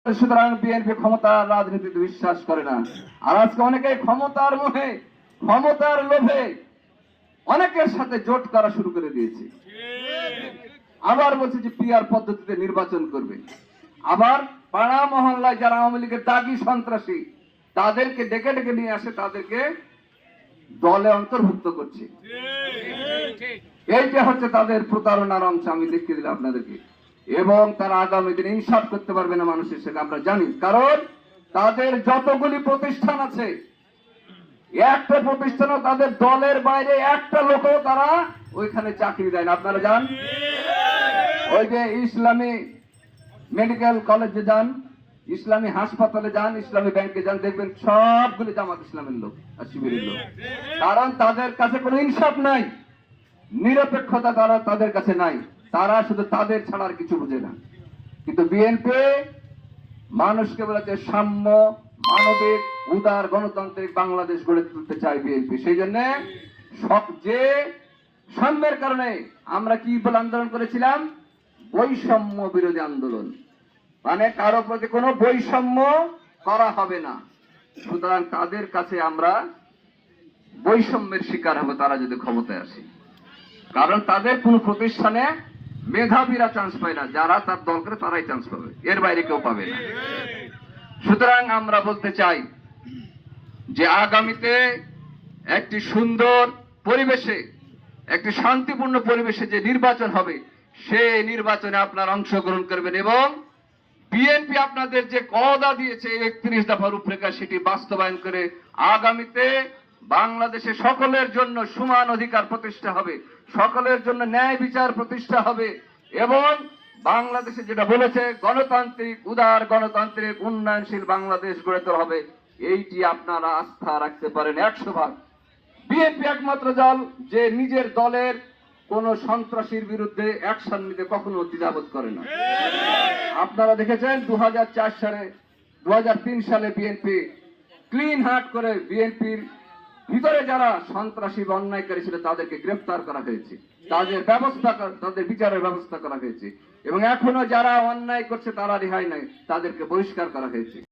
সুতরাং বিএনপি ক্ষমতার রাজনীতিতে বিশ্বাস করে না। আর আজকে অনেকে ক্ষমতার মোহে, ক্ষমতার লোভে অনেকের সাথে জোট করা শুরু করে দিয়েছে। আবার বলছে যে পিআর পদ্ধতিতে নির্বাচন করবে। আবার পাড়া মহল্লায় যারা আওয়ামী লীগের দাগী সন্ত্রাসী তাদেরকে ডেকে ডেকে নিয়ে আসে, তাদেরকে দলে অন্তর্ভুক্ত করছে। এইটা হচ্ছে তাদের প্রতারণার অংশ। আমি দেখিয়ে দিলাম আপনাদেরকে। এবং তারা আগামী দিনে ইনসাফ করতে পারবে না মানুষের সাথে, আমরা জানি। কারণ তাদের যতগুলি প্রতিষ্ঠান আছে, একটা প্রতিষ্ঠানও তাদের দলের বাইরে একটা লোকও তারা ওইখানে চাকরি দেয় না। আপনারা যান, ওই যে ইসলামী মেডিকেল কলেজে যান, ইসলামী হাসপাতালে যান, ইসলামী ব্যাংকে যান, দেখবেন সবগুলি জামাত ইসলামের লোক আর শিবিরের লোক। কারণ তাদের কাছে কোনো ইনসাফ নাই, নিরপেক্ষতা তারা তাদের কাছে নাই। তারা শুধু তাদের ছাড়া আর কিছু বুঝে না। কিন্তু বিএনপি মানুষকে বলেছে সাম্য, মানবিক, উদার, গণতান্ত্রিক বাংলাদেশ গড়ে তুলতে চায় বিএনপি। সেই জন্য যে সাম্যের কারণে আমরা কি বলে আন্দোলন করেছিলাম? বৈষম্য বিরোধী আন্দোলন। মানে কারো প্রতি কোনো বৈষম্য করা হবে না। সুতরাং তাদের কাছে আমরা বৈষম্যের শিকার হবে তারা যদি ক্ষমতায় আসে। কারণ তাদের কোন প্রতিষ্ঠানে মেধাবীরা চান্স পায় না, যারা তার দল করে তারাই চান্স পাবে, এর বাইরে কেউ পাবে না। সুতরাং আমরা বলতে চাই যে আগামীতে একটি সুন্দর পরিবেশে, একটি শান্তিপূর্ণ পরিবেশে যে নির্বাচন হবে, সেই নির্বাচনে আপনারা অংশগ্রহণ করবেন এবং বিএনপি আপনাদের যে ওয়াদা দিয়েছে 31 দফা রূপরেখা, সেটি বাস্তবায়ন করে আগামীতে বাংলাদেশে সকলের জন্য সমান অধিকার প্রতিষ্ঠা হবে, সকলের জন্য ন্যায় বিচার প্রতিষ্ঠা হবে এবং বাংলাদেশে যেটা বলেছে গণতান্ত্রিক, উদার, গণতান্ত্রিক, উন্নয়নশীল বাংলাদেশ গড়ে তোলা হবে। এইটি আপনারা আস্থা রাখতে পারেন 100%। বিএনপি একমাত্র দল যে নিজের দলের কোন সন্ত্রাসীর বিরুদ্ধে অ্যাকশন নিতে কখনো দ্বিধাবোধ করে না। আপনারা দেখেছেন 2004 সালে, 2003 সালে বিএনপি ক্লিন হার্ট করে বিএনপির ভিতরে যারা সন্ত্রাসী বা অন্যায়কারী ছিল তাদেরকে গ্রেফতার করা হয়েছে, তাদের বিচারের ব্যবস্থা করা হয়েছে এবং এখনো যারা অন্যায় করছে তারা রেহাই নাই, তাদেরকে বহিষ্কার করা হয়েছে।